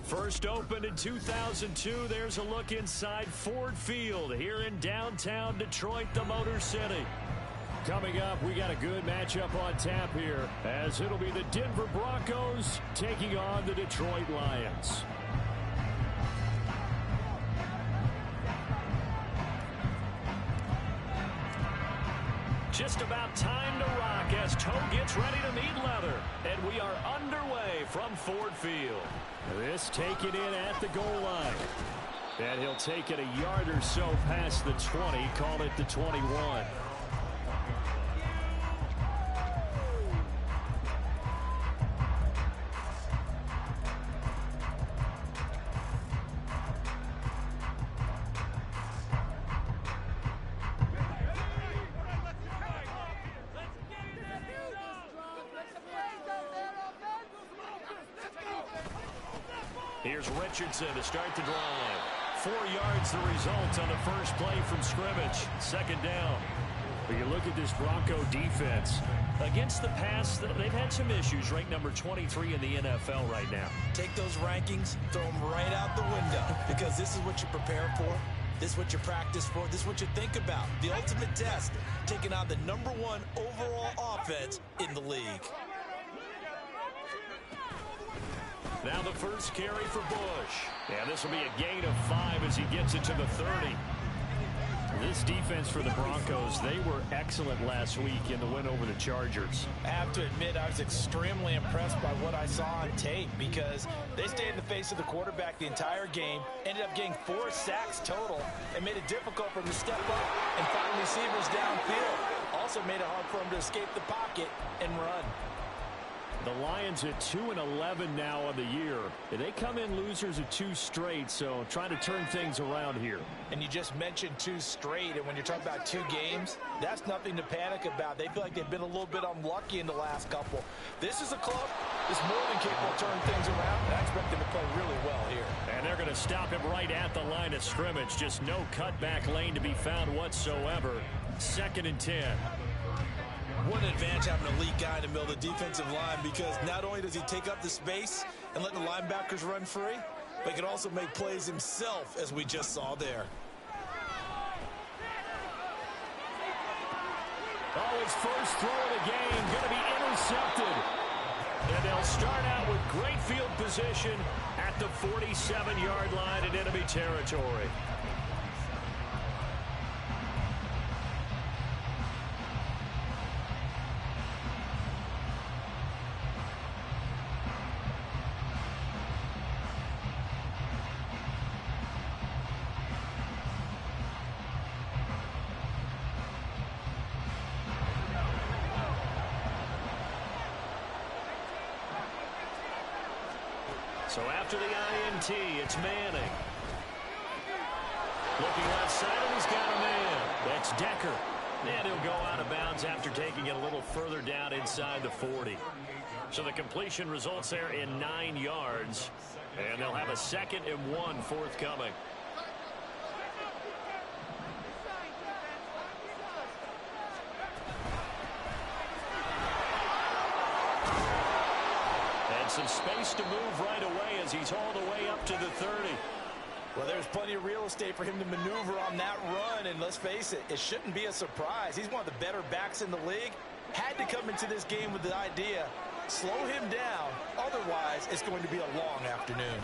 First opened in 2002, there's a look inside Ford Field here in downtown Detroit, the Motor City. Coming up, we got a good matchup on tap here, as it'll be the Denver Broncos taking on the Detroit Lions. Just about time to rock as Toe gets ready to meet leather. And we are underway from Ford Field. This taken in at the goal line. And he'll take it a yard or so past the 20, call it the 21. Here's Richardson to start the drive. 4 yards the result on the first play from scrimmage. Second down. But you look at this Bronco defense. Against the pass, they've had some issues. Ranked number 23 in the NFL right now. Take those rankings, throw them right out the window. Because this is what you prepare for. This is what you practice for. This is what you think about. The ultimate test. Taking on the #1 overall offense in the league. Now the first carry for Bush. And this will be a gain of 5 as he gets it to the 30. This defense for the Broncos, they were excellent last week in the win over the Chargers. I have to admit, I was extremely impressed by what I saw on tape because they stayed in the face of the quarterback the entire game, ended up getting 4 sacks total, and made it difficult for him to step up and find receivers downfield. Also made it hard for him to escape the pocket and run. The Lions at 2-11 now on the year. They come in losers of 2 straight, so trying to turn things around here. And you just mentioned 2 straight, and when you're talking about 2 games, that's nothing to panic about. They feel like they've been a little bit unlucky in the last couple. This is a club that's more than capable of turning things around, and I expect them to play really well here. And they're going to stop him right at the line of scrimmage. Just no cutback lane to be found whatsoever. 2nd and 10. What an advantage having a elite guy in the middle of the defensive line, because not only does he take up the space and let the linebackers run free, but he can also make plays himself, as we just saw there. Oh, his first throw of the game going to be intercepted. And they'll start out with great field position at the 47-yard line in enemy territory. So after the INT, it's Manning. Looking left side, and he's got a man. That's Decker. And he'll go out of bounds after taking it a little further down inside the 40. So the completion results there in 9 yards. And they'll have a 2nd and 1 forthcoming. Some space to move right away as he's all the way up to the 30. Well, there's plenty of real estate for him to maneuver on that run, and let's face it, it shouldn't be a surprise. He's one of the better backs in the league. Had to come into this game with the idea, slow him down, otherwise it's going to be a long afternoon.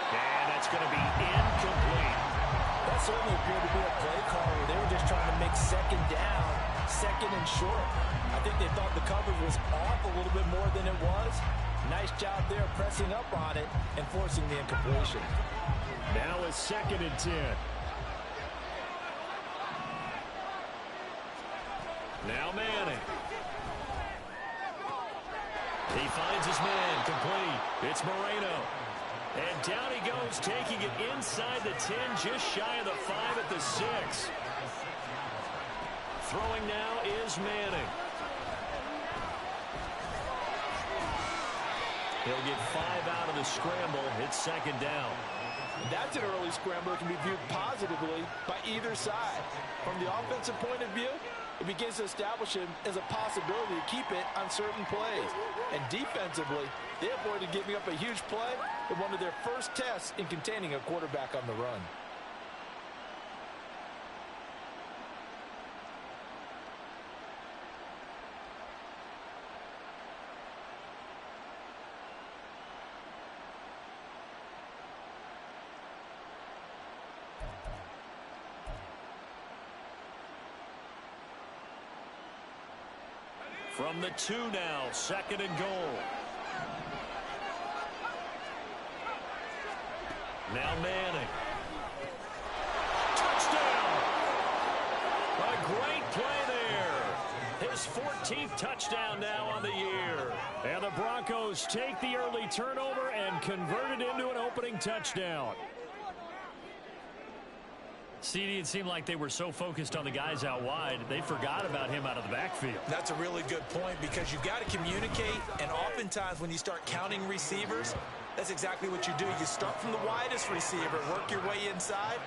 And that's going to be incomplete. That certainly appeared to be a play call where they were just trying to make 2nd down, 2nd and short. I think they thought the coverage was off a little bit more than it was. Nice job there pressing up on it and forcing the incompletion. Now it's 2nd and 10. Now Manning. He finds his man, complete. It's Moreno. And down he goes, taking it inside the 10, just shy of the 5 at the 6. Throwing now is Manning. He'll get 5 out of the scramble. It's 2nd down. That's an early scramble that can be viewed positively by either side. From the offensive point of view, it begins to establish him as a possibility to keep it on certain plays. And defensively, they avoided giving up a huge play in one of their first tests in containing a quarterback on the run. From the 2 now, 2nd and goal. Now Manning. Touchdown! A great play there. His 14th touchdown now on the year. And the Broncos take the early turnover and convert it into an opening touchdown. CD, it seemed like they were so focused on the guys out wide, they forgot about him out of the backfield. That's a really good point because you've got to communicate, and oftentimes when you start counting receivers, that's exactly what you do. You start from the widest receiver, work your way inside.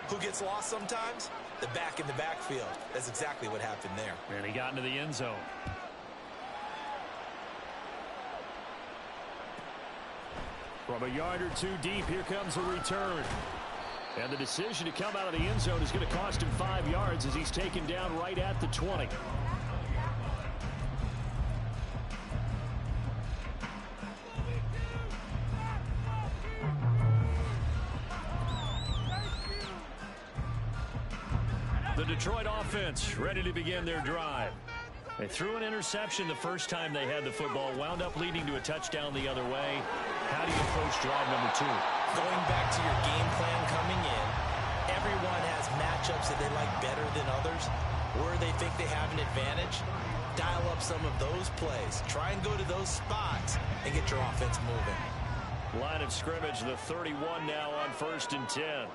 Who gets lost sometimes? The back in the backfield. That's exactly what happened there. And he got into the end zone. From a yard or two deep, here comes a return. And the decision to come out of the end zone is going to cost him 5 yards as he's taken down right at the 20. The Detroit offense ready to begin their drive. They threw an interception the first time they had the football, wound up leading to a touchdown the other way. How do you approach drive number 2? Going back to your game plan coming in, everyone has matchups that they like better than others, where they think they have an advantage. Dial up some of those plays. Try and go to those spots and get your offense moving. Line of scrimmage, the 31 now on 1st and 10.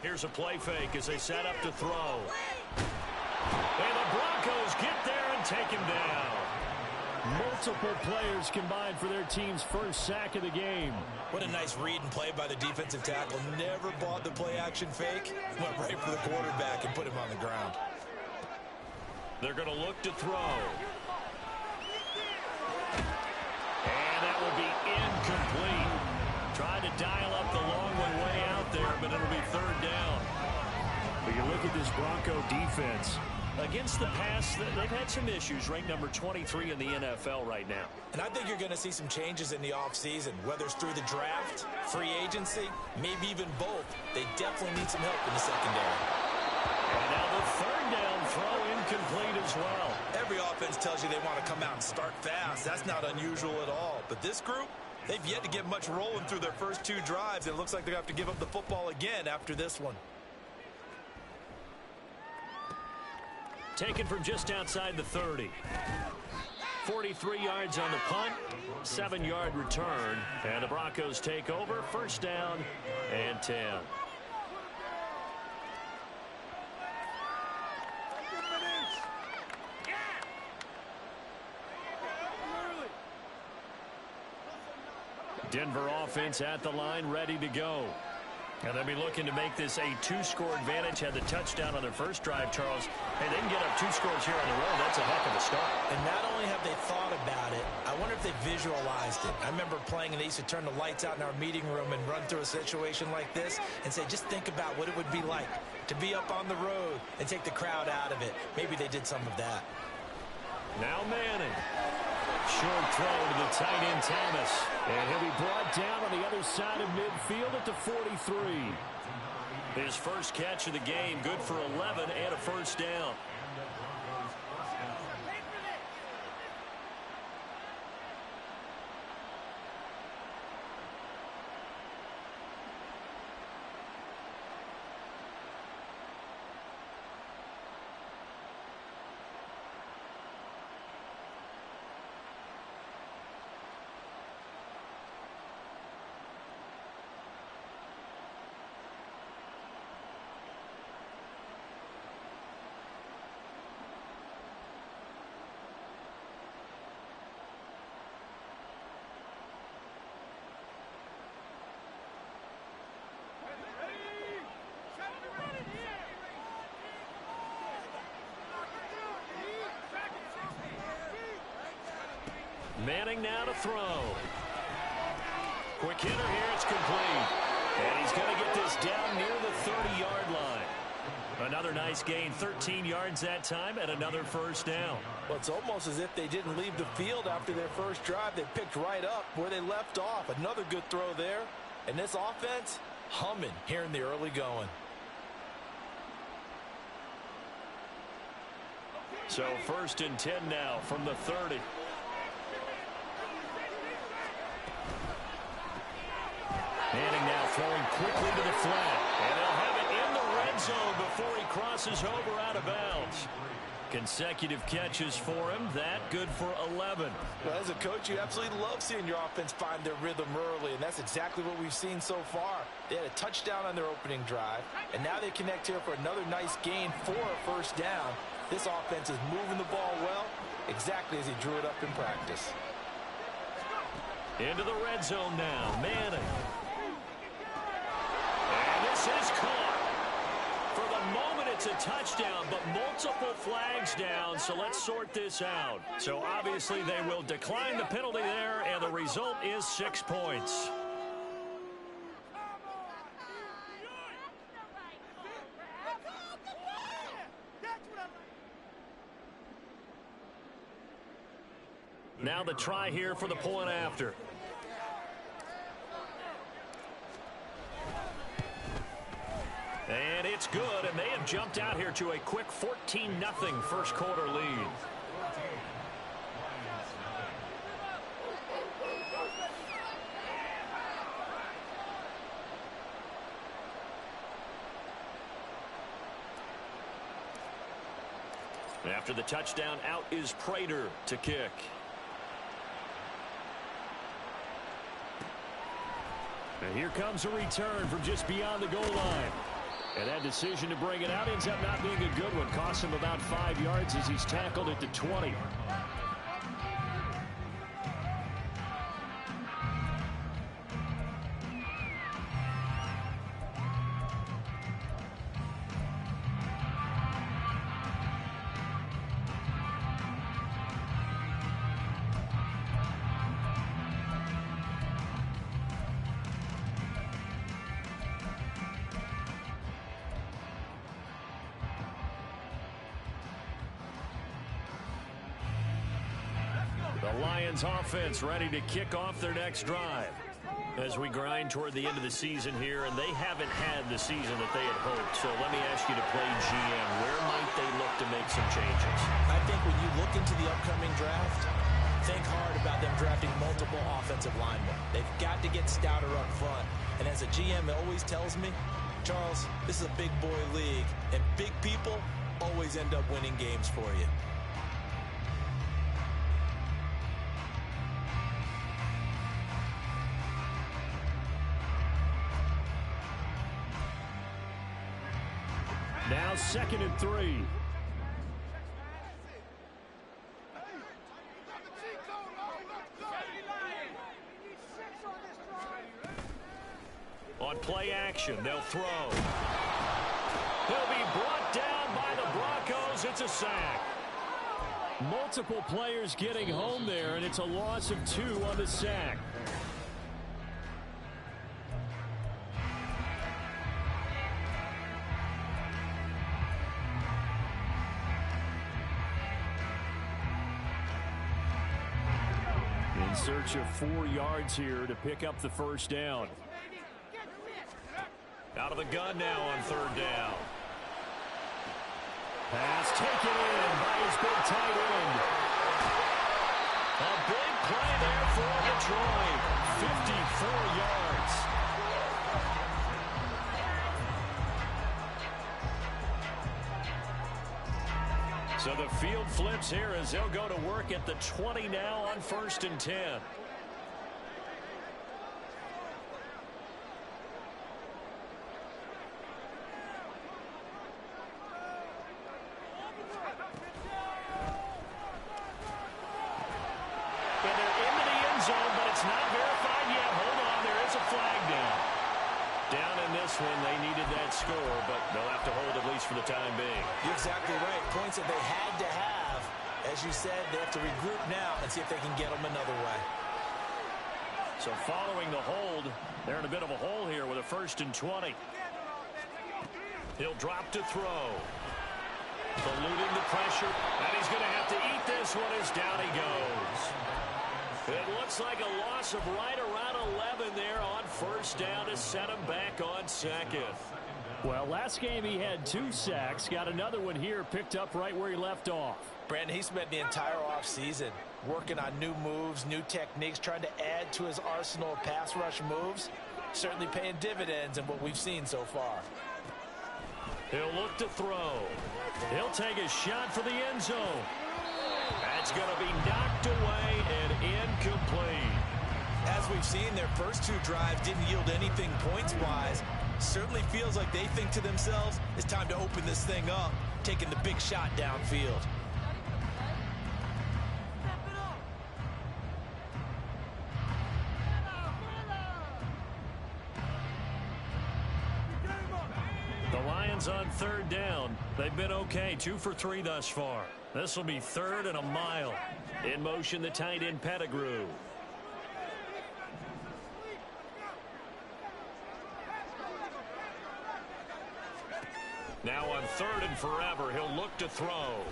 Here's a play fake as they set up to throw. And the Broncos get there and take him down. Multiple players combined for their team's first sack of the game. What a nice read and play by the defensive tackle. Never bought the play-action fake. Went right for the quarterback and put him on the ground. They're going to look to throw. And that will be incomplete. Trying to dial up the long one way out there, but it'll be 3rd down. But you look at this Bronco defense. Against the pass, they've had some issues, ranked number 23 in the NFL right now. And I think you're going to see some changes in the offseason, whether it's through the draft, free agency, maybe even both. They definitely need some help in the secondary. And now the 3rd down throw incomplete as well. Every offense tells you they want to come out and start fast. That's not unusual at all. But this group, they've yet to get much rolling through their first 2 drives. It looks like they're going to have to give up the football again after this one. Taken from just outside the 30. 43 yards on the punt, 7-yard return, and the Broncos take over, 1st down and 10. Denver offense at the line, ready to go. And they'll be looking to make this a 2-score advantage. Had the touchdown on their first drive, Charles. Hey, they can get up 2 scores here on the road. That's a heck of a start. And not only have they thought about it, I wonder if they visualized it. I remember playing and they used to turn the lights out in our meeting room and run through a situation like this and say, just think about what it would be like to be up on the road and take the crowd out of it. Maybe they did some of that. Now Manning. Short throw to the tight end Thomas. And he'll be brought down on the other side of midfield at the 43. His first catch of the game, good for 11 and a 1st down. Manning now to throw. Quick hitter here. It's complete. And he's going to get this down near the 30-yard line. Another nice gain, 13 yards that time, and another first down. Well, it's almost as if they didn't leave the field after their first drive. They picked right up where they left off. Another good throw there. And this offense, humming here in the early going. So 1st and 10 now from the 30. Manning now throwing quickly to the flat. And they'll have it in the red zone before he crosses over out of bounds. Consecutive catches for him. That good for 11. Well, as a coach, you absolutely love seeing your offense find their rhythm early, and that's exactly what we've seen so far. They had a touchdown on their opening drive, and now they connect here for another nice gain for a first down. This offense is moving the ball well, exactly as he drew it up in practice. Into the red zone now, Manning. And this is caught. For the moment, it's a touchdown, but multiple flags down, so let's sort this out. So obviously they will decline the penalty there, and the result is 6 points. Now the try here for the point after. And it's good, and they have jumped out here to a quick 14-0 first quarter lead. After the touchdown, out is Prater to kick. And here comes a return from just beyond the goal line. And that decision to bring it out ends up not being a good one. Costs him about 5 yards as he's tackled at the 20. The Lions offense ready to kick off their next drive as we grind toward the end of the season here, and they haven't had the season that they had hoped. So let me ask you to play GM. Where might they look to make some changes? I think when you look into the upcoming draft, think hard about them drafting multiple offensive linemen. They've got to get stouter up front. And as a GM, it always tells me, Charles, this is a big boy league, and big people always end up winning games for you. Now 2nd and 3. On play action, they'll throw. He'll be brought down by the Broncos. It's a sack. Multiple players getting home there, and it's a loss of 2 on the sack. In search of 4 yards here to pick up the first down. Out of the gun now on 3rd down. Pass taken in by his big tight end. A big play there for Detroit. 54 yards. So the field flips here as they'll go to work at the 20 now on 1st and 10. And they're into the end zone, but it's not verified yet. Hold on, there is a flag down. Down in this one, they needed that score, but they'll have to hold at least for the time being. You're exactly right. Points that they had to have, As you said, they have to regroup now and see if they can get them another way. So following the hold, they're in a bit of a hole here with a 1st and 20. He'll drop to throw. Eluding the pressure, and he's going to have to eat this one as down he goes. It looks like a loss of right around 11 there on 1st down to set him back on 2nd. Well, last game he had 2 sacks. Got another one here, picked up right where he left off. Brandon, he spent the entire offseason working on new moves, new techniques, trying to add to his arsenal of pass rush moves. Certainly paying dividends in what we've seen so far. He'll look to throw. He'll take a shot for the end zone. That's going to be knocked away and incomplete. As we've seen, their first 2 drives didn't yield anything points-wise. Certainly feels like they think to themselves, it's time to open this thing up, taking the big shot downfield. The Lions on 3rd down. They've been okay, 2 for 3 thus far. This will be 3rd and a mile. In motion, the tight end Pettigrew. Now on 3rd and forever, he'll look to throw.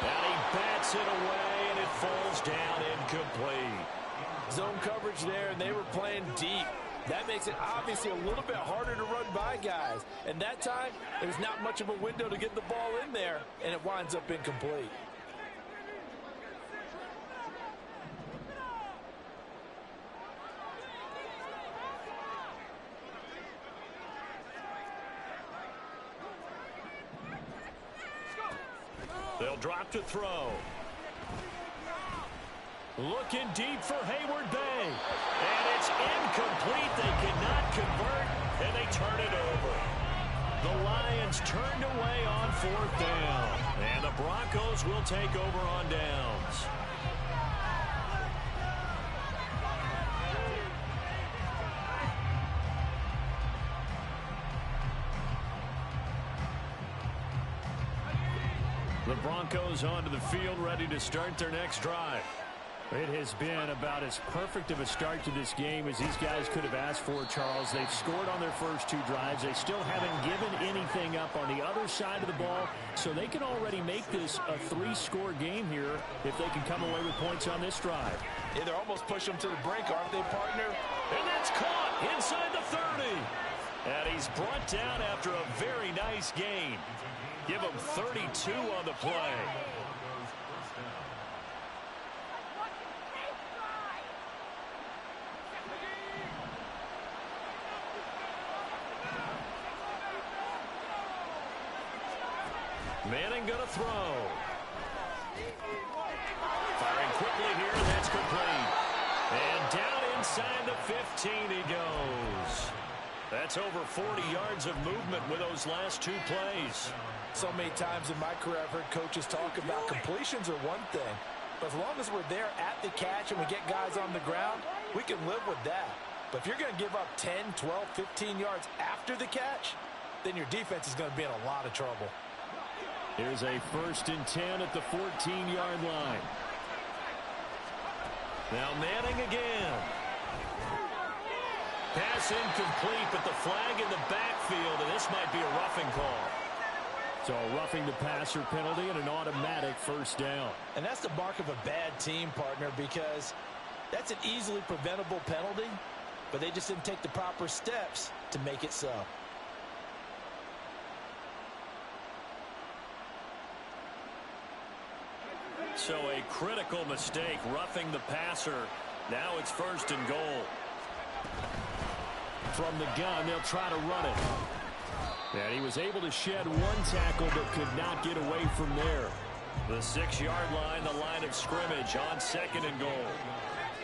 And he bats it away, and it falls down incomplete. Zone coverage there, and they were playing deep. That makes it obviously a little bit harder to run by guys. And that time, there's not much of a window to get the ball in there, and it winds up incomplete. They'll drop to throw. Looking deep for Hayward Bay. And it's incomplete. They cannot convert, and they turn it over. The Lions turned away on 4th down. And the Broncos will take over on downs. The Broncos onto the field, ready to start their next drive. It has been about as perfect of a start to this game as these guys could have asked for, Charles. They've scored on their first 2 drives. They still haven't given anything up on the other side of the ball, so they can already make this a 3-score game here if they can come away with points on this drive. Yeah, they're almost pushing them to the brink, aren't they, partner? And that's caught inside the 30. And he's brought down after a very nice gain. Give him 32 on the play. Manning going to throw. Firing quickly here, and that's complete. And down inside the 15 he goes. That's over 40 yards of movement with those last 2 plays. So many times in my career I've heard coaches talk about completions are one thing. But as long as we're there at the catch and we get guys on the ground, we can live with that. But if you're going to give up 10, 12, 15 yards after the catch, then your defense is going to be in a lot of trouble. Here's a 1st and 10 at the 14-yard line. Now Manning again. Pass incomplete, but the flag in the backfield, and this might be a roughing call. So a roughing the passer penalty and an automatic 1st down. And that's the mark of a bad team, partner, because that's an easily preventable penalty, but they just didn't take the proper steps to make it so. So a critical mistake, roughing the passer. Now it's 1st and goal. From the gun, they'll try to run it. And he was able to shed 1 tackle but could not get away from there. The 6-yard line, the line of scrimmage on 2nd and goal.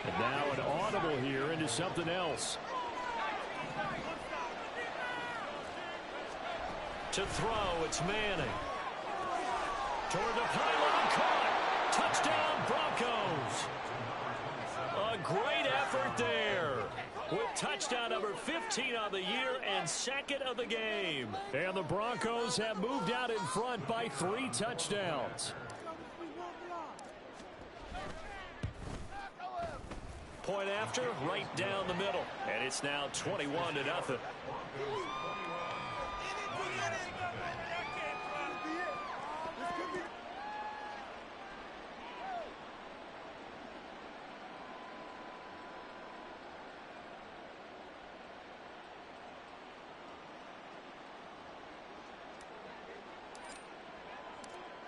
And now an audible here into something else. To throw, it's Manning. Toward the pylon, caught. Touchdown, Broncos. A great effort there. With touchdown number 15 on the year and and second of the game. And the Broncos have moved out in front by 3 touchdowns. Point after, right down the middle. And it's now 21-0.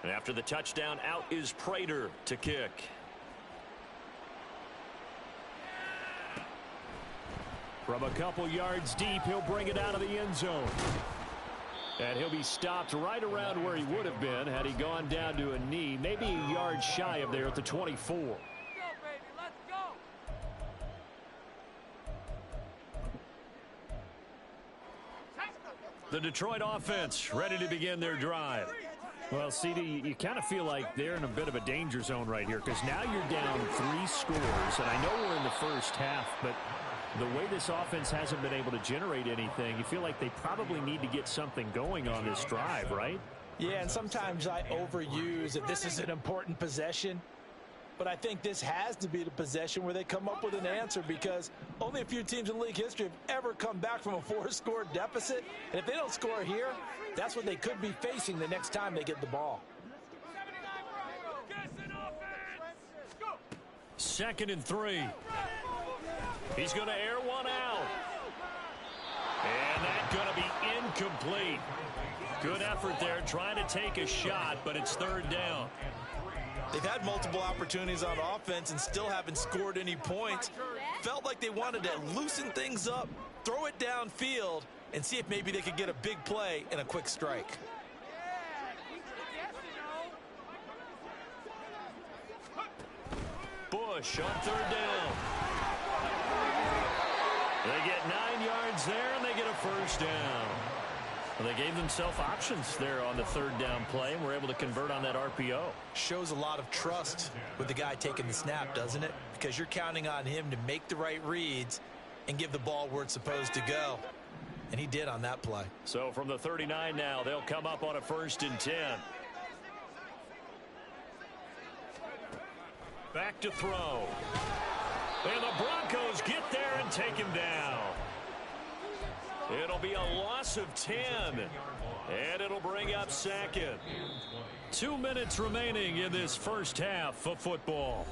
And after the touchdown, out is Prater to kick. From a couple yards deep, he'll bring it out of the end zone. And he'll be stopped right around where he would have been had he gone down to a knee, maybe a yard shy of there at the 24. The Detroit offense ready to begin their drive. Well, CD, you kind of feel like they're in a bit of a danger zone right here because now you're down 3 scores, and I know we're in the first half, but the way this offense hasn't been able to generate anything, you feel like they probably need to get something going on this drive, right? Yeah, and sometimes I overuse that this is an important possession. But I think this has to be the possession where they come up with an answer because only a few teams in league history have ever come back from a 4-score deficit. And if they don't score here, that's what they could be facing the next time they get the ball. 2nd and 3. He's going to air one out. And that's going to be incomplete. Good effort there trying to take a shot, but it's 3rd down. They've had multiple opportunities on offense and still haven't scored any points. Felt like they wanted to loosen things up, throw it downfield, and see if maybe they could get a big play and a quick strike. Bush on 3rd down. They get 9 yards there, and they get a 1st down. Well, they gave themselves options there on the 3rd down play and were able to convert on that RPO. Shows a lot of trust with the guy taking the snap, doesn't it? Because you're counting on him to make the right reads and give the ball where it's supposed to go. And he did on that play. So from the 39 now, they'll come up on a 1st and 10. Back to throw. And the Broncos get there and take him down. It'll be a loss of 10. And it'll bring up 2nd. 2 minutes remaining in this first half of football.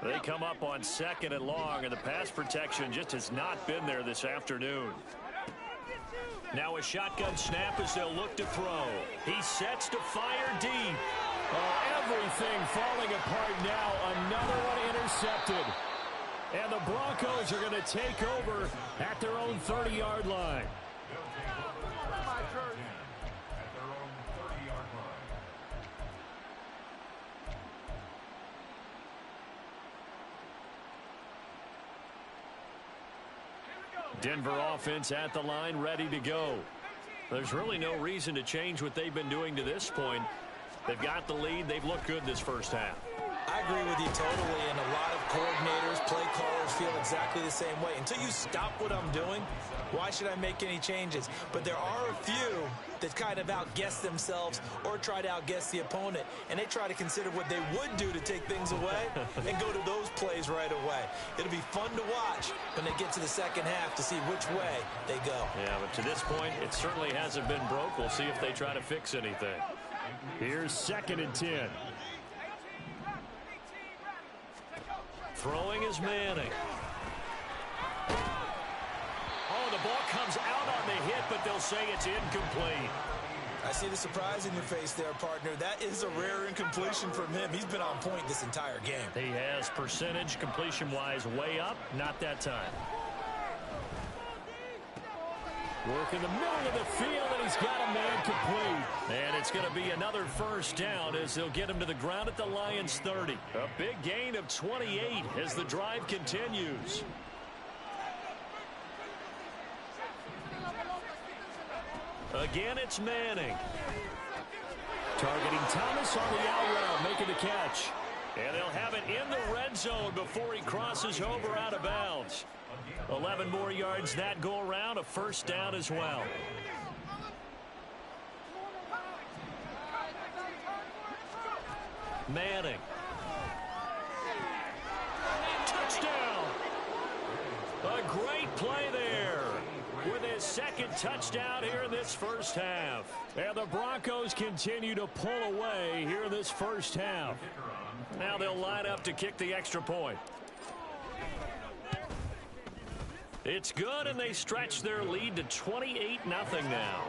They come up on 2nd and long, and the pass protection just has not been there this afternoon. Now a shotgun snap as they'll look to throw. He sets to fire deep. Oh, everything falling apart now. Another one intercepted. And the Broncos are going to take over at their own 30-yard line. Denver offense at the line, ready to go. There's really no reason to change what they've been doing to this point. They've got the lead. They've looked good this first half. I agree with you totally, and a lot of coordinators, play callers feel exactly the same way. Until you stop what I'm doing, why should I make any changes? But there are a few that kind of outguess themselves or try to outguess the opponent, and they try to consider what they would do to take things away and go to those plays right away. It'll be fun to watch when they get to the second half to see which way they go. Yeah, but to this point, it certainly hasn't been broke. We'll see if they try to fix anything. Here's 2nd and 10. Throwing is Manning. Oh, the ball comes out on the hit, but they'll say it's incomplete. I see the surprise in your face there, partner. That is a rare incompletion from him. He's been on point this entire game. He has percentage completion-wise way up, not that time. Work in the middle of the field, and he's got a man complete. And it's going to be another 1st down as they'll get him to the ground at the Lions' 30. A big gain of 28 as the drive continues. Again, it's Manning. Targeting Thomas on the out route, making the catch. And they'll have it in the red zone before he crosses over out of bounds. 11 more yards that go around, a first down as well. Manning. Touchdown. A great play there with his second touchdown here in this first half. And the Broncos continue to pull away here in this first half. Now they'll line up to kick the extra point. It's good, and they stretch their lead to 28-0 now.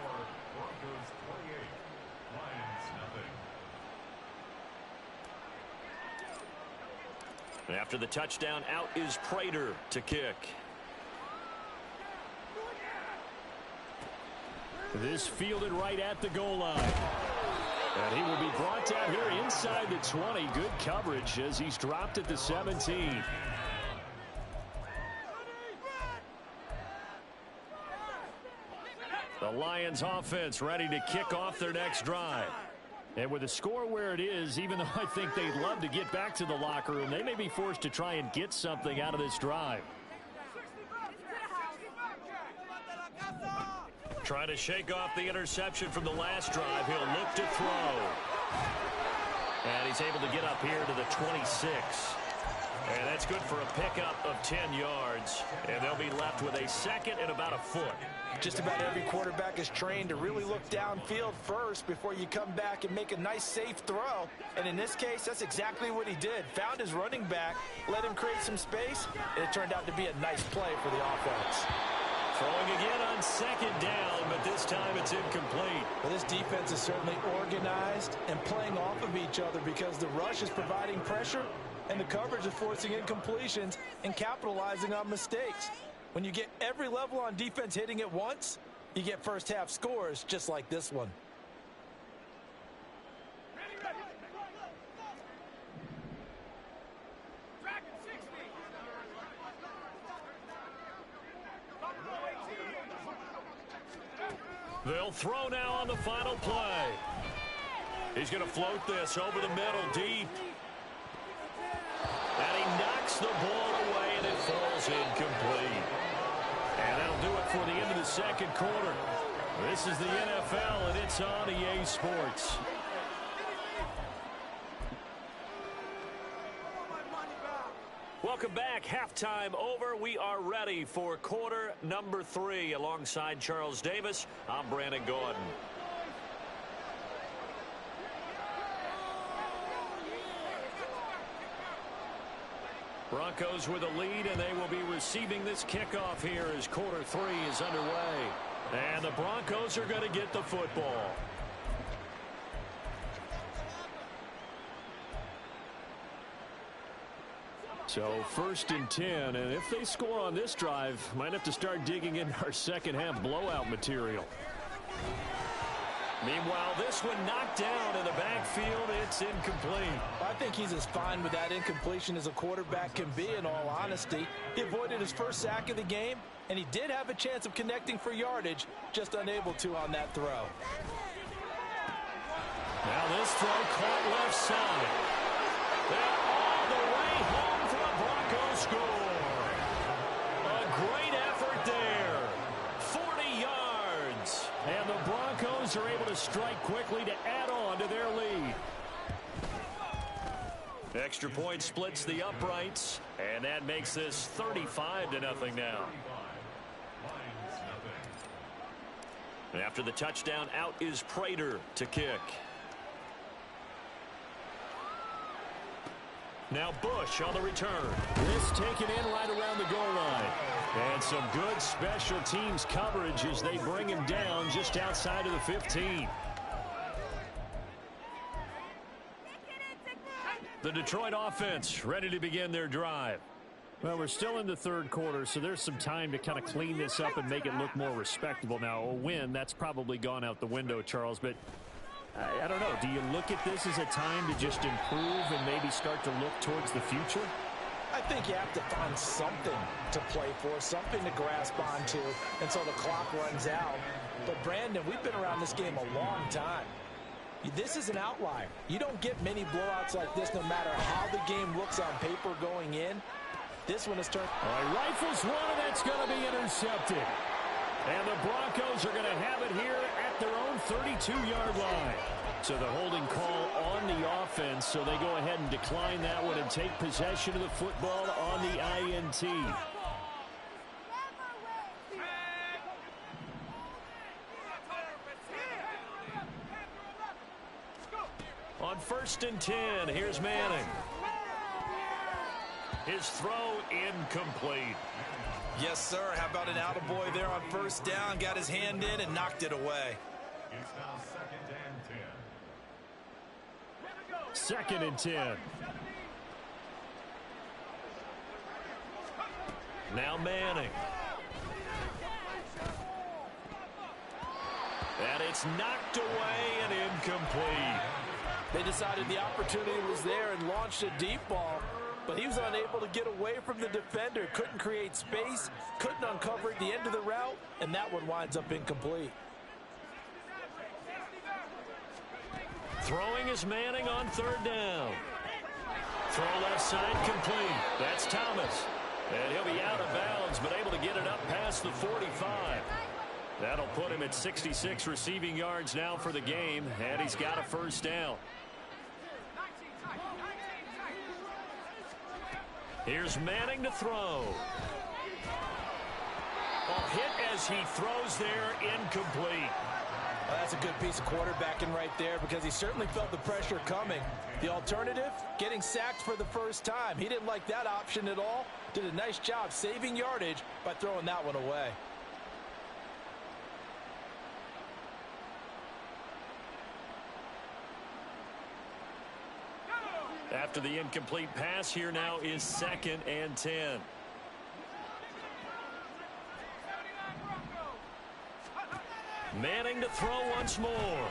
After the touchdown, out is Prater to kick. This fielded right at the goal line. And he will be brought down here inside the 20. Good coverage as he's dropped at the 17. The Lions offense ready to kick off their next drive. And with the score where it is, even though I think they'd love to get back to the locker room, they may be forced to try and get something out of this drive. Trying to shake off the interception from the last drive. He'll look to throw. And he's able to get up here to the 26. And that's good for a pickup of 10 yards. And they'll be left with a second and about a foot. Just about every quarterback is trained to really look downfield first before you come back and make a nice, safe throw. And in this case, that's exactly what he did. Found his running back, let him create some space, and it turned out to be a nice play for the offense. Throwing again on second down, but this time it's incomplete. Well, this defense is certainly organized and playing off of each other because the rush is providing pressure and the coverage is forcing incompletions and capitalizing on mistakes. When you get every level on defense hitting at once, you get first half scores just like this one. They'll throw now on the final play. He's going to float this over the middle deep. And he knocks the ball away, and it falls incomplete. And that'll do it for the end of the second quarter. This is the NFL, and it's on EA Sports. Welcome back. Halftime over. We are ready for quarter number 3. Alongside Charles Davis, I'm Brandon Gordon. Broncos with a lead, and they will be receiving this kickoff here as quarter 3 is underway. And the Broncos are going to get the football. So 1st and 10, and if they score on this drive, might have to start digging in our second half blowout material. Meanwhile, this one knocked down in the backfield. It's incomplete. I think he's as fine with that incompletion as a quarterback can be, in all honesty. He avoided his first sack of the game, and he did have a chance of connecting for yardage, just unable to on that throw. Now this throw caught left side. They're all the way home for a Broncos score. A great effort there. 40 yards. And the Broncos are able to strike quickly to add on to their lead. Extra point splits the uprights, and that makes this 35-0 now. And after the touchdown, out is Prater to kick. Now Bush on the return. This taken in right around the goal line. And some good special teams coverage as they bring him down just outside of the 15. The Detroit offense ready to begin their drive. Well, we're still in the third quarter, so there's some time to kind of clean this up and make it look more respectable. Now, a win, that's probably gone out the window, Charles, but I don't know. Do you look at this as a time to just improve and maybe start to look towards the future? I think you have to find something to play for, something to grasp onto until the clock runs out. But, Brandon, we've been around this game a long time. This is an outlier. You don't get many blowouts like this no matter how the game looks on paper going in. This one is turned. All right, rifles one, and that's going to be intercepted. And the Broncos are going to have it here at their own 32-yard line. So the holding call on the offense, so they go ahead and decline that one and take possession of the football on the INT. On 1st and 10, here's Manning. His throw incomplete. Yes, sir. How about an attaboy there on 1st down? Got his hand in and knocked it away. It's now 2nd and 10. 2nd and 10. Now Manning. And it's knocked away and incomplete. They decided the opportunity was there and launched a deep ball, but he was unable to get away from the defender. Couldn't create space, couldn't uncover at the end of the route, and that one winds up incomplete. Throwing is Manning on 3rd down. Throw left side complete. That's Thomas. And he'll be out of bounds, but able to get it up past the 45. That'll put him at 66 receiving yards now for the game, and he's got a 1st down. Here's Manning to throw. Well, hit as he throws there, incomplete. Well, that's a good piece of quarterbacking right there because he certainly felt the pressure coming. The alternative, getting sacked for the 1st time. He didn't like that option at all. Did a nice job saving yardage by throwing that one away. After the incomplete pass, here now is 2nd and 10. Manning to throw once more.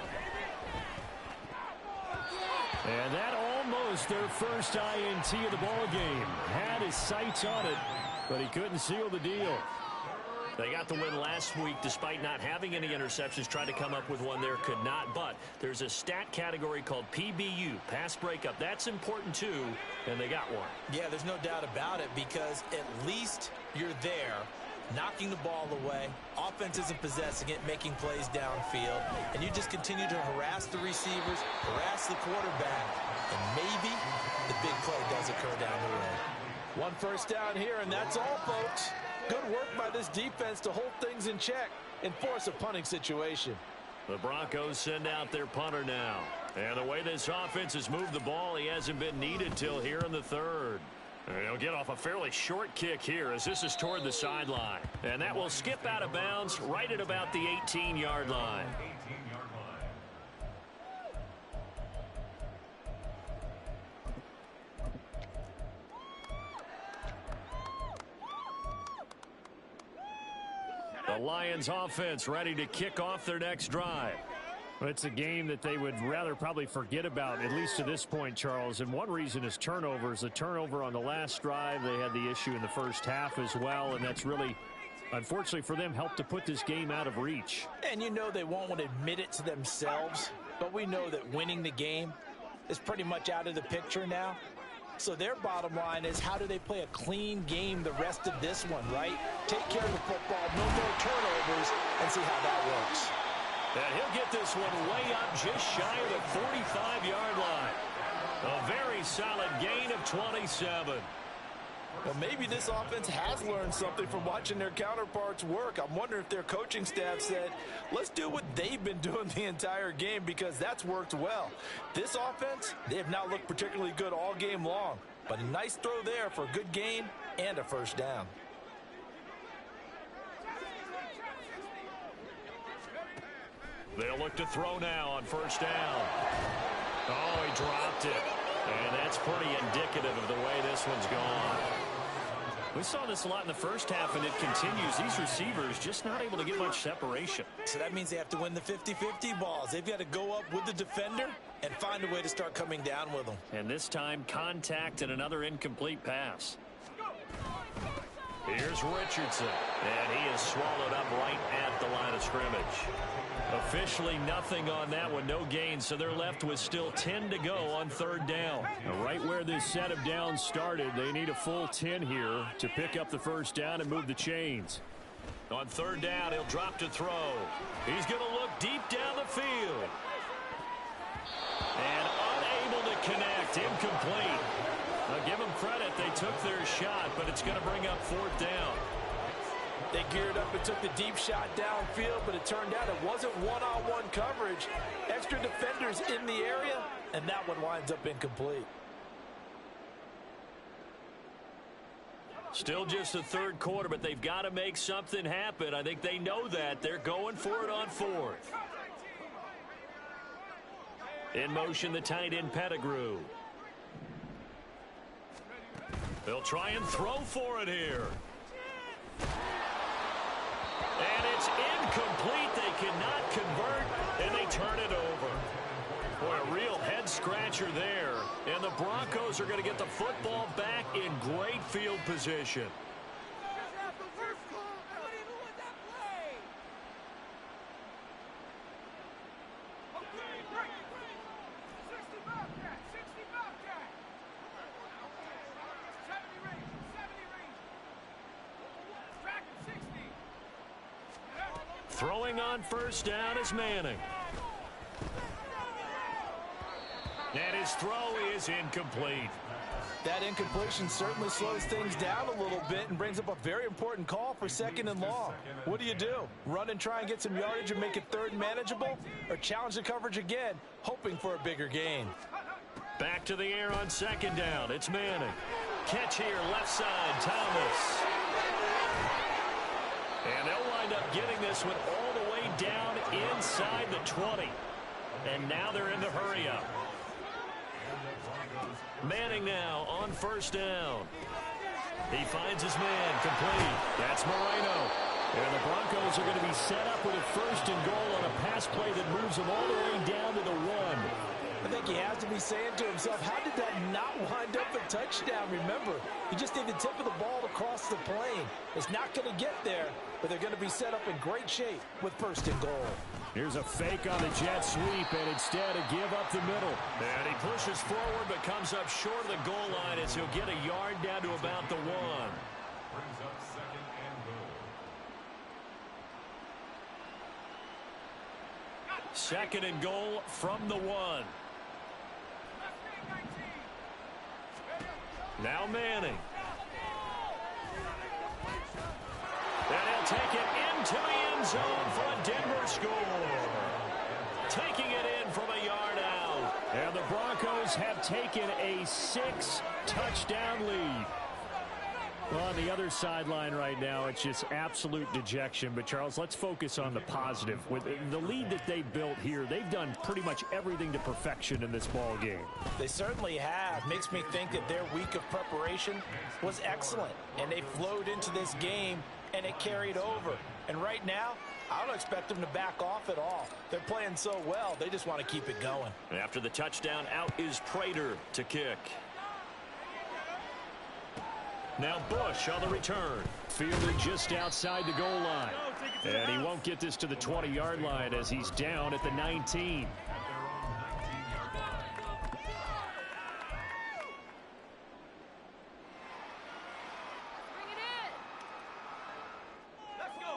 And that almost their first INT of the ball game. Had his sights on it, but he couldn't seal the deal. They got the win last week despite not having any interceptions. Tried to come up with one there, could not. But there's a stat category called PBU, pass breakup. That's important too, and they got one. Yeah, there's no doubt about it because at least you're there, knocking the ball away. Offense isn't possessing it, making plays downfield. And you just continue to harass the receivers, harass the quarterback, and maybe the big play does occur down the road. 1 first down here, and that's all, folks. Good work by this defense to hold things in check and force a punting situation. The Broncos send out their punter now. And the way this offense has moved the ball, he hasn't been needed till here in the 3rd. And he'll get off a fairly short kick here as this is toward the sideline. And that will skip out of bounds right at about the 18-yard line. The Lions offense ready to kick off their next drive. Well, it's a game that they would rather probably forget about, at least to this point, Charles. And one reason is turnovers. A turnover on the last drive. They had the issue in the first half as well, and that's really, unfortunately for them, helped to put this game out of reach. And you know they won't admit it to themselves, but we know that winning the game is pretty much out of the picture now. So their bottom line is, how do they play a clean game the rest of this one, right? Take care of the football, no more turnovers, and see how that works. And he'll get this one way up just shy of the 45-yard line. A very solid gain of 27. Well, maybe this offense has learned something from watching their counterparts work. I'm wondering if their coaching staff said, let's do what they've been doing the entire game, because that's worked well. This offense, they have not looked particularly good all game long, but a nice throw there for a good gain and a first down. They'll look to throw now on first down. Oh, he dropped it. And that's pretty indicative of the way this one's gone. We saw this a lot in the first half, and it continues. These receivers just not able to get much separation. So that means they have to win the 50-50 balls. They've got to go up with the defender and find a way to start coming down with them. And this time, contact and another incomplete pass. Here's Here's Richardson. And he is swallowed up right at the line of scrimmage. Officially nothing on that one, no gain, so they're left with still 10 to go on third down. Now, right where this set of downs started, they need a full 10 here to pick up the first down and move the chains. On third down, he'll drop to throw. He's going to look deep down the field. And unable to connect, incomplete. Now give them credit, they took their shot, but it's going to bring up fourth down. They geared up and took the deep shot downfield, but it turned out it wasn't one-on-one coverage. Extra defenders in the area, and that one winds up incomplete. Still just the third quarter, but they've got to make something happen. I think they know that. They're going for it on fourth. In motion, the tight end Pettigrew. They'll try and throw for it here. And it's incomplete. They cannot convert, and they turn it over. Boy, a real head-scratcher there. And the Broncos are going to get the football back in great field position. Throwing on first down is Manning. And his throw is incomplete. That incompletion certainly slows things down a little bit and brings up a very important call for second and long. What do? Run and try and get some yardage and make it third manageable? Or challenge the coverage again, hoping for a bigger gain? Back to the air on second down. It's Manning. Catch here, left side, Thomas. And they'll wind up getting this one all the way down inside the 20. And now they're in the hurry up. Manning now on first down. He finds his man, complete. That's Moreno. And the Broncos are going to be set up with a first and goal on a pass play that moves them all the way down to the 1. I think he has to be saying to himself, how did that not wind up a touchdown? Remember, he just need the tip of the ball to cross the plane. It's not going to get there, but they're going to be set up in great shape with first and goal. Here's a fake on the jet sweep, and instead a give up the middle. And he pushes forward, but comes up short of the goal line as he'll get a yard down to about the 1. Brings up second and goal. Second and goal from the 1. Now Manning. And he'll take it into the end zone for a Denver score. Taking it in from a yard out. And the Broncos have taken a 6-touchdown lead. Well, on the other sideline right now, it's just absolute dejection. But, Charles, let's focus on the positive. With the lead that they built here, they've done pretty much everything to perfection in this ball game. They certainly have. Makes me think that their week of preparation was excellent. And they flowed into this game, and it carried over. And right now, I don't expect them to back off at all. They're playing so well, they just want to keep it going. After the touchdown, out is Prater to kick. Now Bush on the return. Fielded just outside the goal line. And he won't get this to the 20-yard line as he's down at the 19.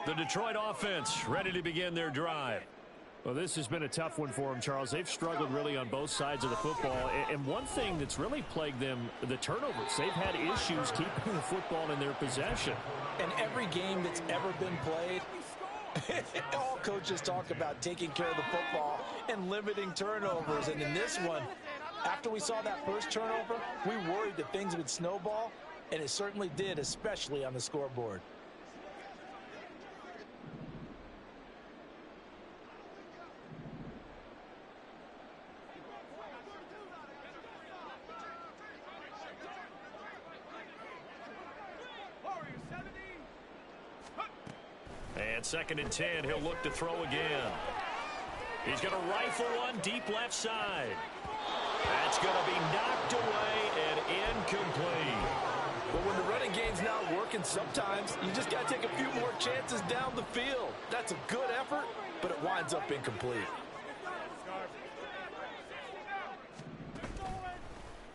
The Detroit offense ready to begin their drive. Well, this has been a tough one for them, Charles. They've struggled really on both sides of the football. And one thing that's really plagued them, the turnovers. They've had issues keeping the football in their possession. And every game that's ever been played, all coaches talk about taking care of the football and limiting turnovers. And in this one, after we saw that first turnover, we worried that things would snowball, and it certainly did, especially on the scoreboard. And second and 10, he'll look to throw again. He's going to rifle one deep left side. That's going to be knocked away and incomplete. But when the running game's not working, working. Sometimes you just got to take a few more chances down the field. That's a good effort, but it winds up incomplete.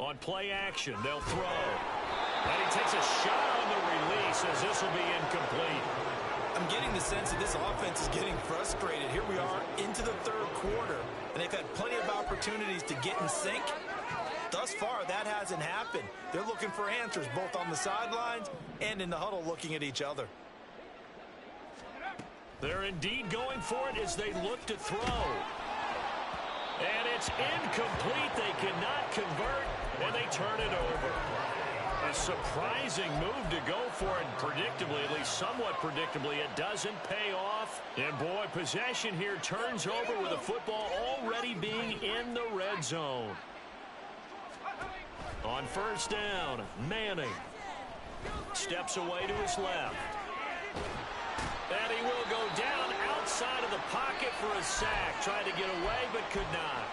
On play action, they'll throw. And he takes a shot on the release as this will be incomplete. I'm getting the sense that this offense is getting frustrated. Here we are into the third quarter, and they've had plenty of opportunities to get in sync. Thus far, that hasn't happened. They're looking for answers both on the sidelines and in the huddle looking at each other. They're indeed going for it as they look to throw. And it's incomplete. They cannot convert, and they turn it over. A surprising move to go for it, and predictably, at least somewhat predictably, it doesn't pay off. And boy, possession here turns over with the football already being in the red zone. On first down, Manning steps away to his left. And he will go down outside of the pocket for a sack. Tried to get away, but could not.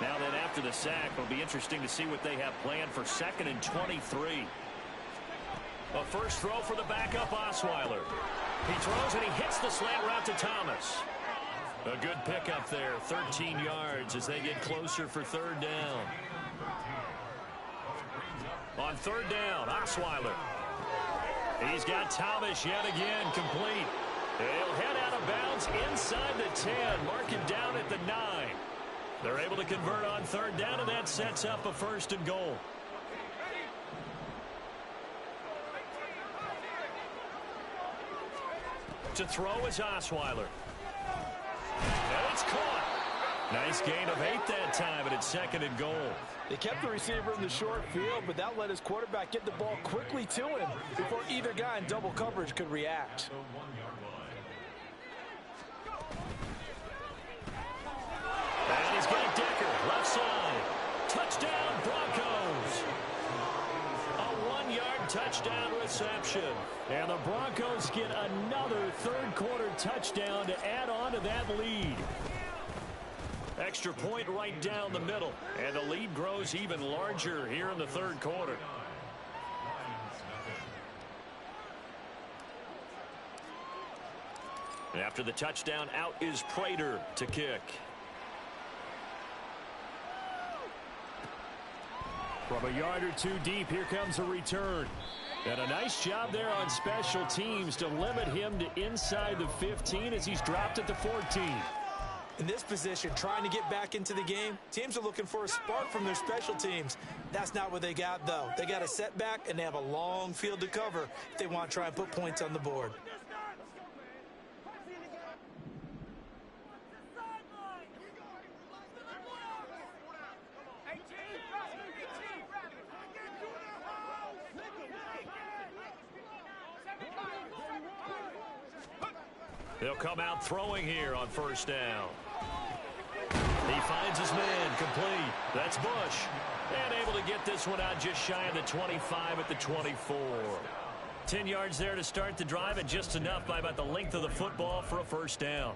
Now then, after the sack, it'll be interesting to see what they have planned for 2nd and 23. A first throw for the backup Osweiler. He throws and he hits the slant route to Thomas. A good pickup there, 13 yards as they get closer for third down. On third down, Osweiler. He's got Thomas yet again complete. He'll head out of bounds inside the 10, mark him down at the 9. They're able to convert on third down, and that sets up a 1st and goal. To throw is Osweiler. And it's caught. Nice gain of 8 that time, and it's 2nd and goal. They kept the receiver in the short field, but that let his quarterback get the ball quickly to him before either guy in double coverage could react. And he's got Decker, left side. Touchdown, Broncos. A 1-yard touchdown reception. And the Broncos get another third-quarter touchdown to add on to that lead. Extra point right down the middle. And the lead grows even larger here in the third quarter. After the touchdown, out is Prater to kick. From a yard or two deep, here comes a return. And a nice job there on special teams to limit him to inside the 15 as he's dropped at the 14. In this position, trying to get back into the game, teams are looking for a spark from their special teams. That's not what they got, though. They got a setback, and they have a long field to cover if they want to try and put points on the board. They'll come out throwing here on first down. He finds his man complete. That's Bush. And able to get this one out just shy of the 25 at the 24. 10 yards there to start the drive, and just enough by about the length of the football for a first down.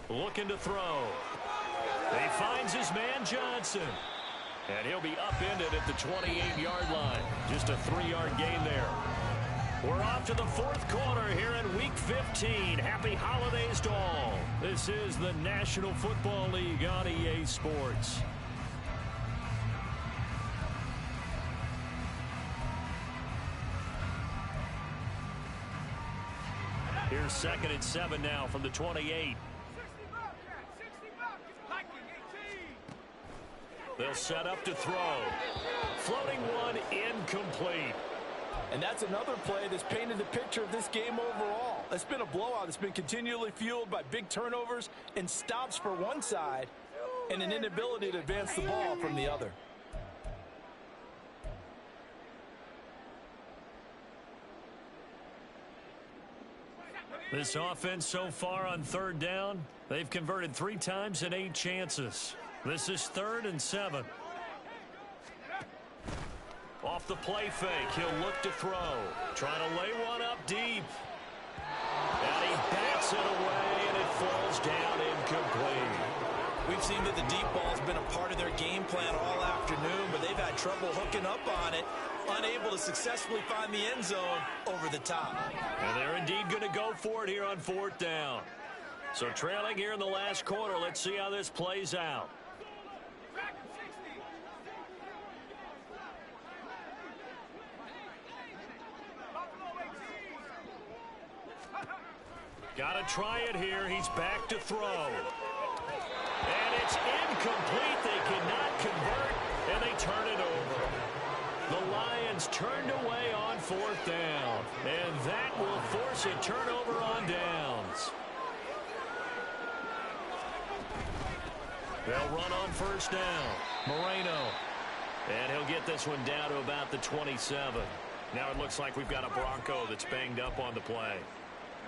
Looking to throw. He finds his man Johnson. And he'll be upended at the 28-yard line. Just a 3-yard gain there. We're off to the fourth quarter here in Week 15. Happy holidays to all. This is the National Football League on EA Sports. Here's 2nd and 7 now from the 28. They'll set up to throw. Floating one, incomplete. And that's another play that's painted the picture of this game overall. It's been a blowout. It's been continually fueled by big turnovers and stops for one side and an inability to advance the ball from the other. This offense so far on third down, they've converted 3 times in 8 chances. This is 3rd and 7. Off the play fake, he'll look to throw. Trying to lay one up deep. And he bats it away, and it falls down incomplete. We've seen that the deep ball's been a part of their game plan all afternoon, but they've had trouble hooking up on it, unable to successfully find the end zone over the top. And they're indeed going to go for it here on 4th down. So trailing here in the last quarter, let's see how this plays out. Got to try it here. He's back to throw. And it's incomplete. They cannot convert, and they turn it over. The Lions turned away on 4th down, and that will force a turnover on downs. They'll run on 1st down. Moreno. And he'll get this one down to about the 27. Now it looks like we've got a Bronco that's banged up on the play.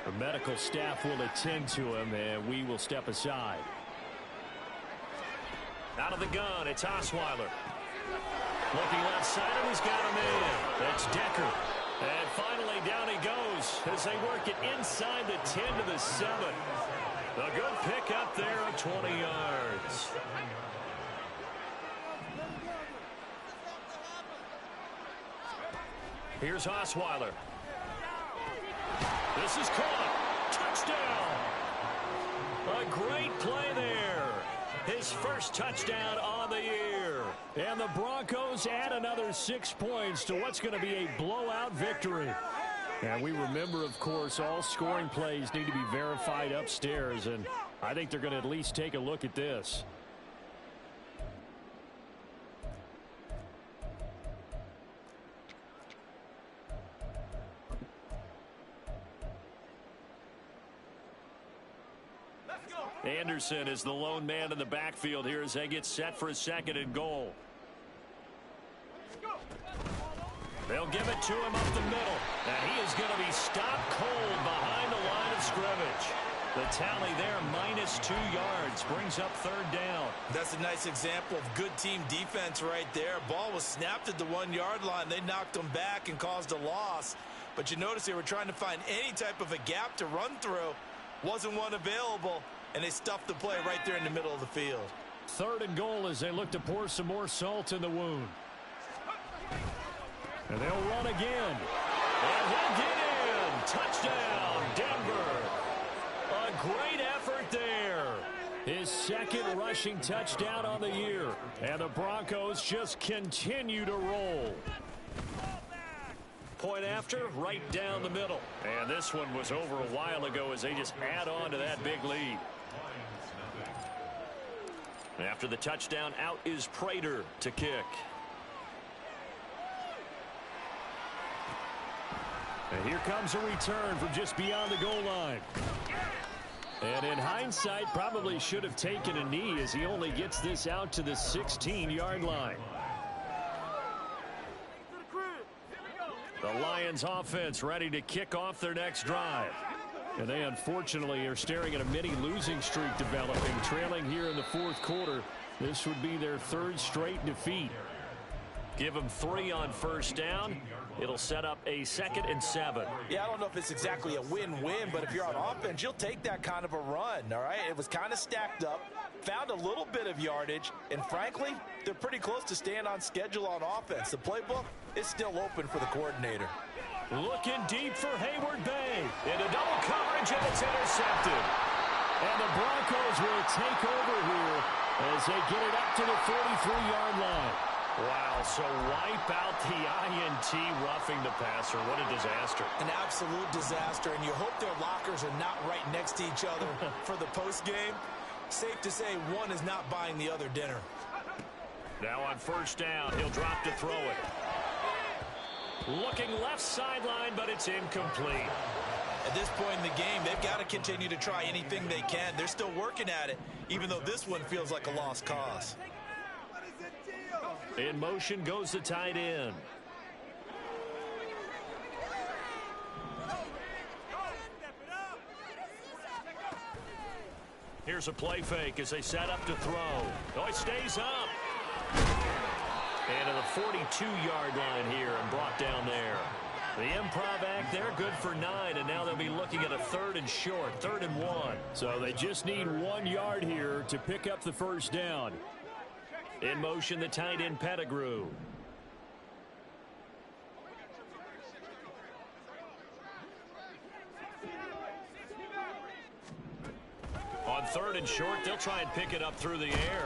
The medical staff will attend to him, and we will step aside. Out of the gun, it's Osweiler. Looking left side, and he's got him in. That's Decker. And finally, down he goes as they work it inside the 10 to the 7. A good pick up there of 20 yards. Here's Osweiler. This is caught. Touchdown. A great play there. His first touchdown on the year. And the Broncos add another 6 points to what's going to be a blowout victory. And we remember, of course, all scoring plays need to be verified upstairs. And I think they're going to at least take a look at this. Anderson is the lone man in the backfield here as they get set for a 2nd and goal. They'll give it to him up the middle. And he is going to be stopped cold behind the line of scrimmage. The tally there, -2 yards, brings up 3rd down. That's a nice example of good team defense right there. Ball was snapped at the 1-yard line. They knocked him back and caused a loss. But you notice they were trying to find any type of a gap to run through. Wasn't one available. And they stuffed the play right there in the middle of the field. 3rd and goal as they look to pour some more salt in the wound. And they'll run again. And he'll get in. Touchdown, Denver. A great effort there. His 2nd rushing touchdown on the year. And the Broncos just continue to roll. Point after, right down the middle. And this one was over a while ago as they just add on to that big lead. After the touchdown, out is Prater to kick. And here comes a return from just beyond the goal line. And in hindsight, probably should have taken a knee as he only gets this out to the 16-yard line. The Lions offense ready to kick off their next drive. And they unfortunately are staring at a mini losing streak developing, trailing here in the 4th quarter. This would be their 3rd straight defeat. Give them 3 on 1st down. It'll set up a 2nd and 7. Yeah, I don't know if it's exactly a win-win, but if you're on offense, you'll take that kind of a run, all right? It was kind of stacked up, found a little bit of yardage, and frankly, they're pretty close to staying on schedule on offense. The playbook is still open for the coordinator. Looking deep for Hayward Bay. Into double coverage, and it's intercepted. And the Broncos will take over here as they get it up to the 43-yard line. Wow, so wipe out the INT roughing the passer. What a disaster. An absolute disaster, and you hope their lockers are not right next to each other for the postgame. Safe to say one is not buying the other dinner. Now on 1st down, he'll drop to throw it. Looking left sideline, but it's incomplete. At this point in the game, they've got to continue to try anything they can. They're still working at it, even though this one feels like a lost cause. In motion goes the tight end. Here's a play fake as they set up to throw. Oh, it stays up. And to the 42-yard line here and brought down there. The improv act there, good for 9, and now they'll be looking at a 3rd and short, 3rd and 1. So they just need 1 yard here to pick up the first down. In motion, the tight end Pettigrew. On 3rd and short, they'll try and pick it up through the air.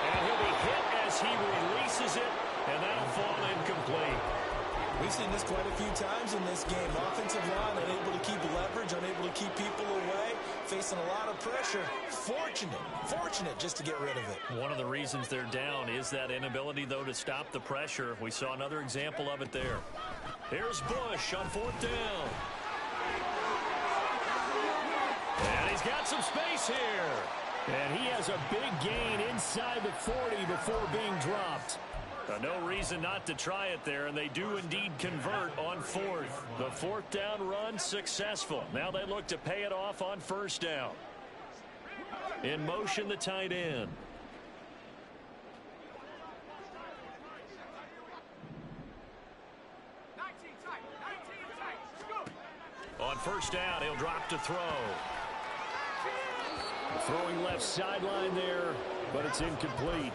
And he'll be hit as he releases it, and that'll fall incomplete. We've seen this quite a few times in this game. Offensive line unable to keep leverage, unable to keep people away, facing a lot of pressure. Fortunate just to get rid of it. One of the reasons they're down is that inability, though, to stop the pressure. We saw another example of it there. Here's Bush on 4th down. And he's got some space here. And he has a big gain inside the 40 before being dropped. No reason not to try it there, and they do indeed convert on 4th. The 4th down run successful. Now they look to pay it off on 1st down. In motion, the tight end. On 1st down, he'll drop to throw. Throwing left sideline there, but it's incomplete.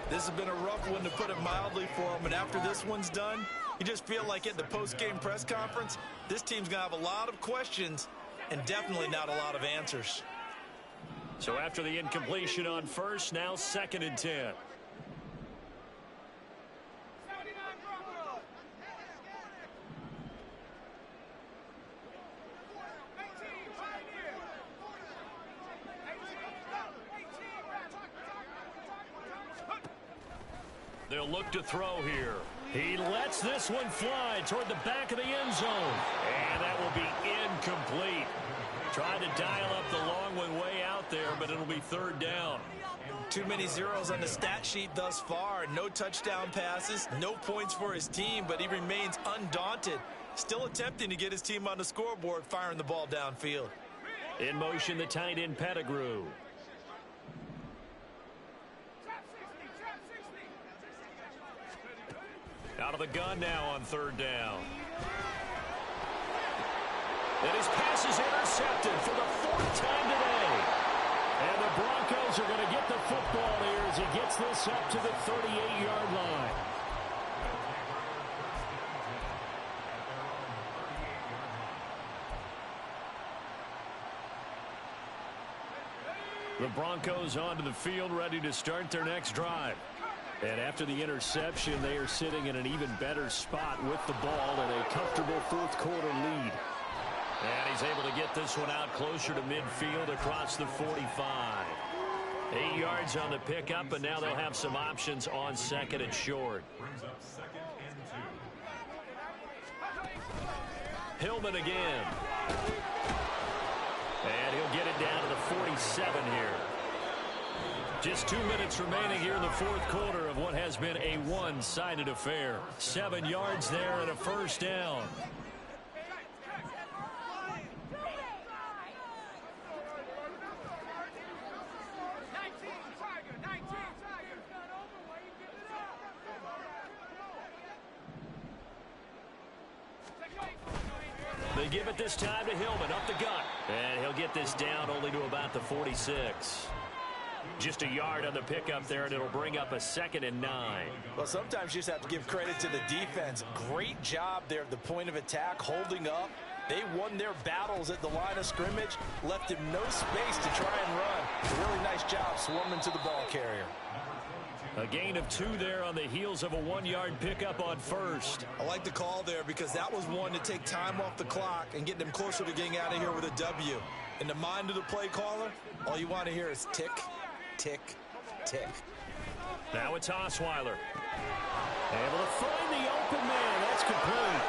This has been a rough one, to put it mildly, for him. And after this one's done, you just feel like at the post-game press conference, this team's going to have a lot of questions and definitely not a lot of answers. So after the incompletion on 1st, now 2nd and 10. They'll look to throw here. He lets this one fly toward the back of the end zone. And that will be incomplete. Tried to dial up the long one way out there, but it'll be 3rd down. Too many zeros on the stat sheet thus far. No touchdown passes, no points for his team, but he remains undaunted. Still attempting to get his team on the scoreboard, firing the ball downfield. In motion, the tight end Pettigrew. Out of the gun now on 3rd down. And his pass is intercepted for the 4th time today. And the Broncos are going to get the football here as he gets this up to the 38-yard line. The Broncos onto the field, ready to start their next drive. And after the interception, they are sitting in an even better spot with the ball and a comfortable 4th quarter lead. And he's able to get this one out closer to midfield across the 45. 8 yards on the pickup, and now they'll have some options on 2nd and short. Brings up 2nd and 2. Hillman again. And he'll get it down to the 47 here. Just 2 minutes remaining here in the 4th quarter of what has been a one-sided affair. 7 yards there and a 1st down. They give it this time to Hillman up the gut. And he'll get this down only to about the 46. Just a yard on the pickup there, and it'll bring up a 2nd and 9. Well, sometimes you just have to give credit to the defense. Great job there at the point of attack, holding up. They won their battles at the line of scrimmage, left him no space to try and run. A really nice job swarming to the ball carrier. A gain of 2 there on the heels of a 1-yard pickup on 1st. I like the call there because that was one to take time off the clock and get them closer to getting out of here with a W. In the mind of the play caller, all you want to hear is tick, tick, tick. Now it's Osweiler. Able to find the open man. That's complete.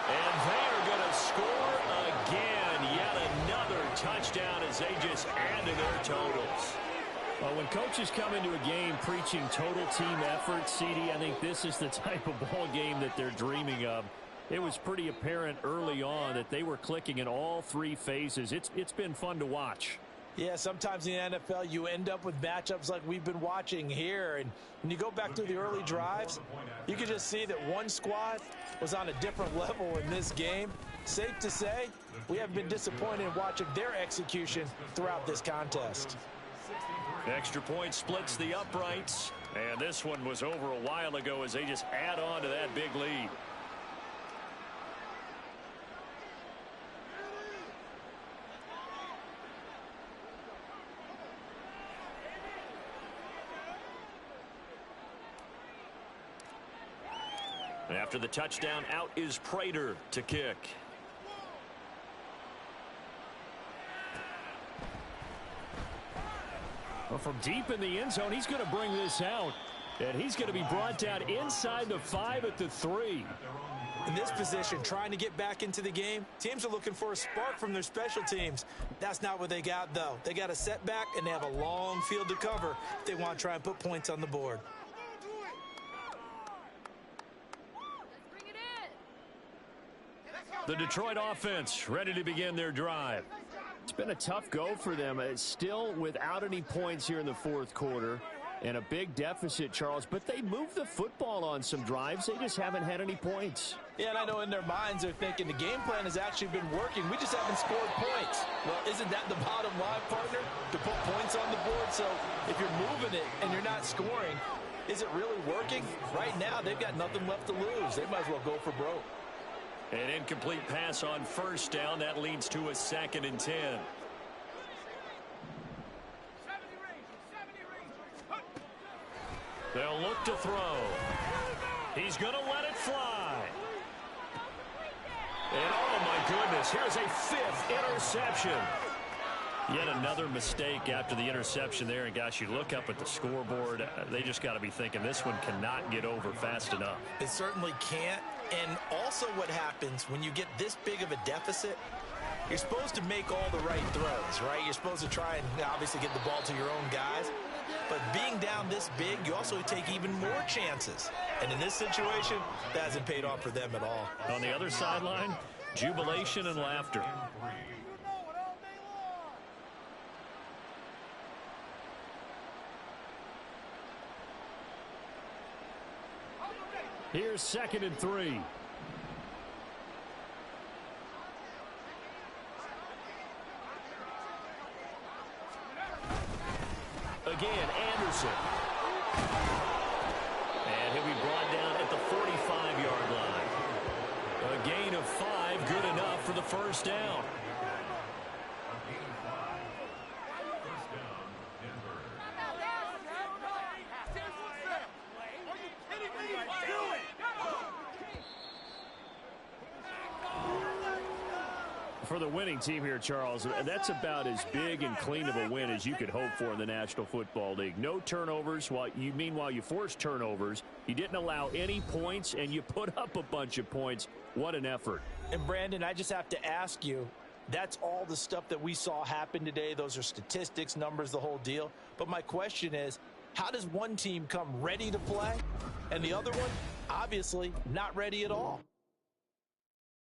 And they are going to score again. Yet another touchdown as they just add to their totals. Well, when coaches come into a game preaching total team effort, CD, I think this is the type of ball game that they're dreaming of. It was pretty apparent early on that they were clicking in all 3 phases. It's been fun to watch. Yeah, sometimes in the NFL you end up with matchups like we've been watching here. And when you go back through the early drives, you can just see that one squad was on a different level in this game. Safe to say, we have been disappointed in watching their execution throughout this contest. Extra point splits the uprights. And this one was over a while ago as they just add on to that big lead. After the touchdown, out is Prater to kick. Well, from deep in the end zone, he's going to bring this out. And he's going to be brought down inside the 5 at the 3. In this position, trying to get back into the game, teams are looking for a spark from their special teams. That's not what they got, though. They got a setback, and they have a long field to cover if they want to try and put points on the board. The Detroit offense ready to begin their drive. It's been a tough go for them. It's still without any points here in the fourth quarter and a big deficit, Charles. But they moved the football on some drives. They just haven't had any points. Yeah, and I know in their minds they're thinking the game plan has actually been working. We just haven't scored points. Well, isn't that the bottom line, partner? To put points on the board. So if you're moving it and you're not scoring, is it really working? Right now, they've got nothing left to lose. They might as well go for broke. An incomplete pass on first down. That leads to a 2nd and 10. They'll look to throw. He's going to let it fly. And oh my goodness, here's a 5th interception. Yet another mistake after the interception there. And gosh, you look up at the scoreboard, they just got to be thinking this one cannot get over fast enough. It certainly can't. And also what happens when you get this big of a deficit, you're supposed to make all the right throws, right? You're supposed to try and obviously get the ball to your own guys. But being down this big, you also take even more chances. And in this situation, that hasn't paid off for them at all. On the other sideline, jubilation and laughter. Here's 2nd and 3. Again, Anderson. And he'll be brought down at the 45-yard line. A gain of 5, good enough for the first down. For the winning team here, Charles, that's about as big and clean of a win as you could hope for in the National Football League. No turnovers. Meanwhile, you forced turnovers. You didn't allow any points, and you put up a bunch of points. What an effort. And, Brandon, I just have to ask you, that's all the stuff that we saw happen today. Those are statistics, numbers, the whole deal. But my question is, how does one team come ready to play, and the other one, obviously, not ready at all?